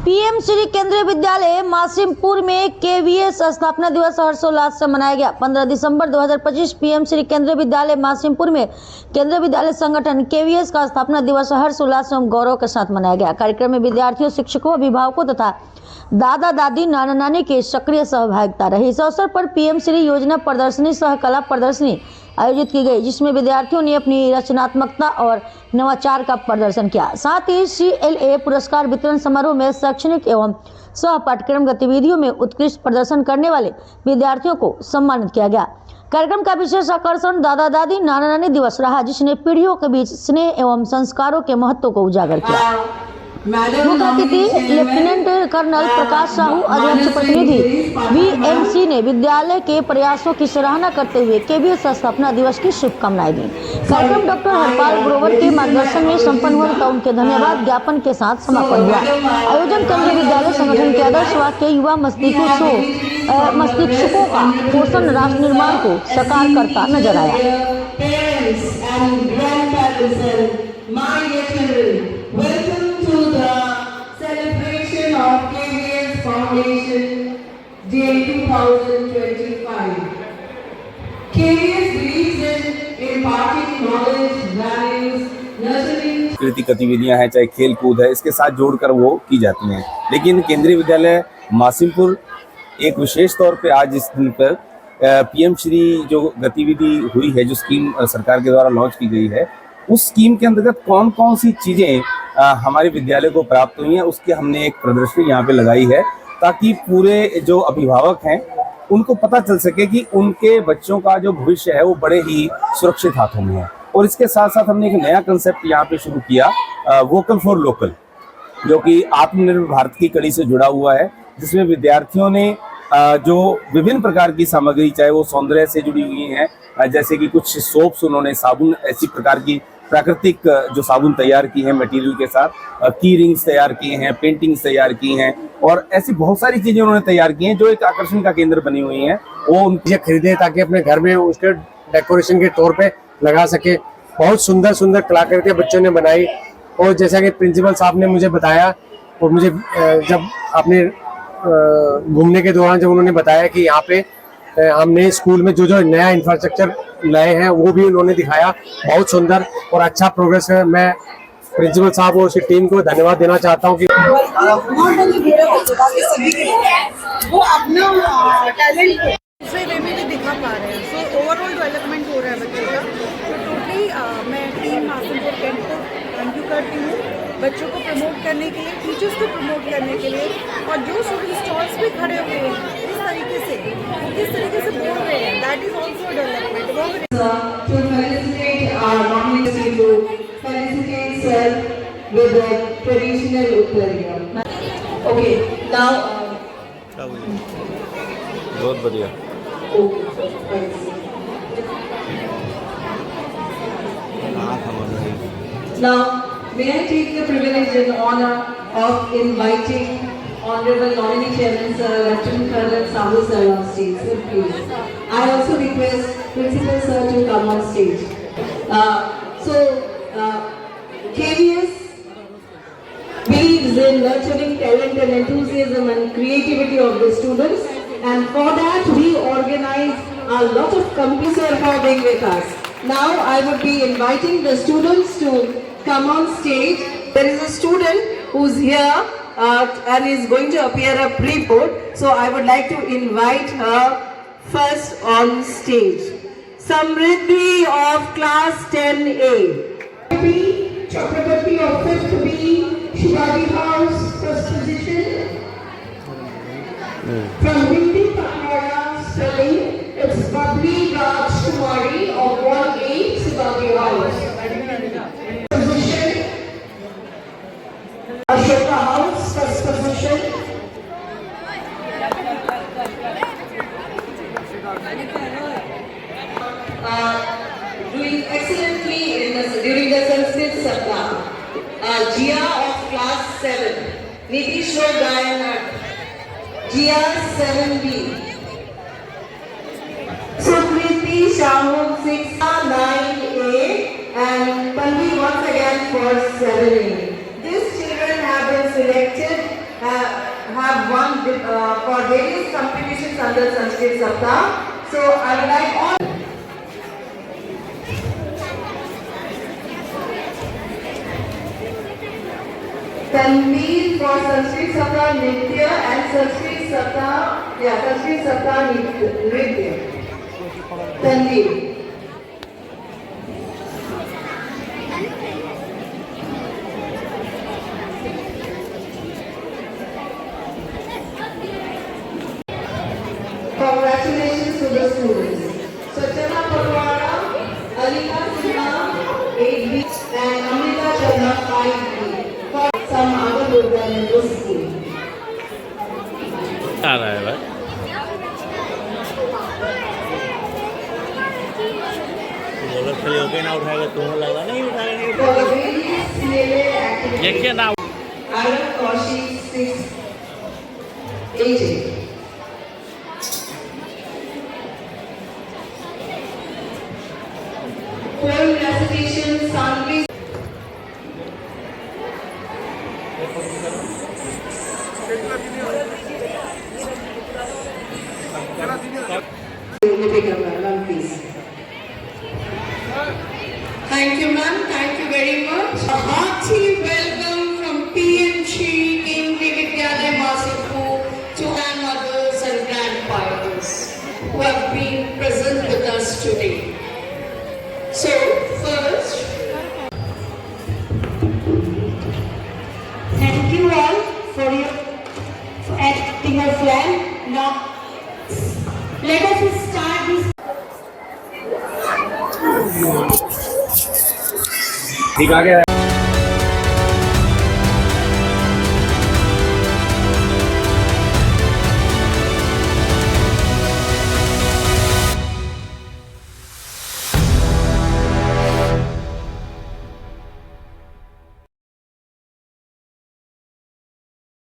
PM Shri केंद्रीय विद्यालय मासिमपुर में केवीएस स्थापना दिवस हर्षोल्लास से मनाया गया। 15 दिसंबर 2025 पीएम श्री केंद्रीय विद्यालय मासिमपुर में केंद्रीय विद्यालय संगठन केवीएस का स्थापना दिवस हर्षोल्लास एवं गौरव के साथ मनाया गया। कार्यक्रम में विद्यार्थियों, शिक्षकों, अभिभावकों तथा दादा दादी, नाना नानी की सक्रिय सहभागिता रही। इस अवसर पर पीएम श्री योजना प्रदर्शनी सह कला प्रदर्शनी आयोजित की गई, जिसमें विद्यार्थियों ने अपनी रचनात्मकता और नवाचार का प्रदर्शन किया। साथ ही CLA पुरस्कार वितरण समारोह में शैक्षणिक एवं सह पाठ्यक्रम गतिविधियों में उत्कृष्ट प्रदर्शन करने वाले विद्यार्थियों को सम्मानित किया गया। कार्यक्रम का विशेष आकर्षण दादा दादी, नाना नानी दिवस रहा, जिसने पीढ़ियों के बीच स्नेह एवं संस्कारों के महत्व को उजागर किया। मुख्य अतिथि लेफ्टिनेंट कर्नल प्रकाश साहू, अध्यक्ष प्रतिनिधि VNC ने विद्यालय के प्रयासों की सराहना करते हुए केवीएस स्थापना दिवस की शुभकामनाएं दी। कार्यक्रम डॉक्टर हरपाल ग्रोवर के मार्गदर्शन में संपन्न हुआ तथा उनके धन्यवाद ज्ञापन के साथ समापन हुआ। आयोजन केंद्रीय विद्यालय संगठन के आदर्श वाक्य युवा मस्तिष्कों का पोषण राष्ट्र निर्माण को साकार करता नजर आया। Foundation Day 2025. KVS believes in imparting knowledge, values, nurturing सांस्कृतिक गतिविधियां हैं, चाहे खेल कूद है, इसके साथ जोड़कर वो की जाती हैं। लेकिन केंद्रीय विद्यालय मासिमपुर एक विशेष तौर पे आज इस दिन पर पीएम श्री जो गतिविधि हुई है, जो स्कीम सरकार के द्वारा लॉन्च की गई है, उस स्कीम के अंतर्गत कौन कौन सी चीज़ें हमारे विद्यालय को प्राप्त हुई हैं, उसकी हमने एक प्रदर्शनी यहाँ पे लगाई है, ताकि पूरे जो अभिभावक हैं उनको पता चल सके कि उनके बच्चों का जो भविष्य है वो बड़े ही सुरक्षित हाथों में है। और इसके साथ साथ हमने एक नया कंसेप्ट यहाँ पे शुरू किया, वोकल फॉर लोकल, जो कि आत्मनिर्भर भारत की कड़ी से जुड़ा हुआ है, जिसमें विद्यार्थियों ने जो विभिन्न प्रकार की सामग्री, चाहे वो सौंदर्य से जुड़ी हुई हैं, जैसे कि कुछ सोप्स, उन्होंने साबुन, ऐसी प्रकार की प्राकृतिक जो साबुन तैयार की हैं मटेरियल के साथ, की रिंग्स तैयार किए हैं, पेंटिंग्स तैयार की हैं, और ऐसी बहुत सारी चीजें उन्होंने तैयार की हैं जो एक आकर्षण का केंद्र बनी हुई हैं। वो उनसे खरीदे ताकि अपने घर में उसके डेकोरेशन के तौर पे लगा सके। बहुत सुंदर सुंदर कलाकृतियां बच्चों ने बनाई। और जैसा कि प्रिंसिपल साहब ने मुझे बताया, और मुझे जब अपने घूमने के दौरान जब उन्होंने बताया कि यहाँ पे हमने स्कूल में जो जो नया इंफ्रास्ट्रक्चर लाए हैं वो भी उन्होंने दिखाया। बहुत सुंदर और अच्छा प्रोग्रेस है। मैं प्रिंसिपल साहब और उसकी टीम को धन्यवाद देना चाहता हूँ कि वो अपना टैलेंट दूसरे वे में भी दिखा पा रहे हैं। सो ओवरऑल डेवलपमेंट हो रहा है बच्चों का। तो टोटली मैं टीम मासिमपुर कैंप को थैंक यू करती हूँ, बच्चों को प्रमोट करने के लिए, टीचर्स को प्रमोट करने के लिए, और जो स्टूडेंट स्टॉल्स पे खड़े हुए हैं इस तरीके से बोल रहे हैं, that is also development. to felicitate our nominee to felicitate sir with the traditional Uttariya. Okay, now बहुत बढ़िया। Now, may I take the privilege and honor of inviting Honorable Nominee Chairman Sir Lieutenant Colonel Sahu Sir on stage. Sir, please. I also request Principal Sir to come on stage. KVS believes in nurturing talent and enthusiasm and creativity of the students, and for that we organize a lot of competitions for being with us. Now I would be inviting the students to come on stage. There is a student who's here and is going to appear a pre-board, so I would like to invite her first on stage. Samriddhi of class 10A. Chakrabarti of 5th B, Shivaji House, first position. From Hindi Pakara studying, it's Babli Raj Kumari of 1A, Shivaji House. Position. Ashoka House, first position. Doing excellently during the Sanskrit Saptah. Jia of class 7. Nitishro Gayanat. Jia 7B. Sukriti Shahu 6-9A and Palvi once again for 7A. These children have been selected have won for various competitions under Sanskrit Saptah. So I would like all Tanveer for Sanskrit Saptah Nritya and Sanskrit Saptah Nritya. Tanveer. Congratulations to the students. Sachana Parwara, Alika Sinha, 8B and Amrita Chandra, 5B. For some other Durganendra school. आ रहा है भाई बोलो खाली okay ना उठाएगा तुम्हें लगा नहीं उठाएगा नहीं For various CLA activities. ये क्या नाम Aaron Kaushik, 6 AJ. Poem recitation, Sanvi. Thank you, ma'am. Thank you very much. A hearty welcome from PMG Kendriya Vidyalaya Masipur to grandmothers and grandfathers who have been present with us today. So, first, thank you all for acting your flag. Now, let us start this. ठीक आ गया है।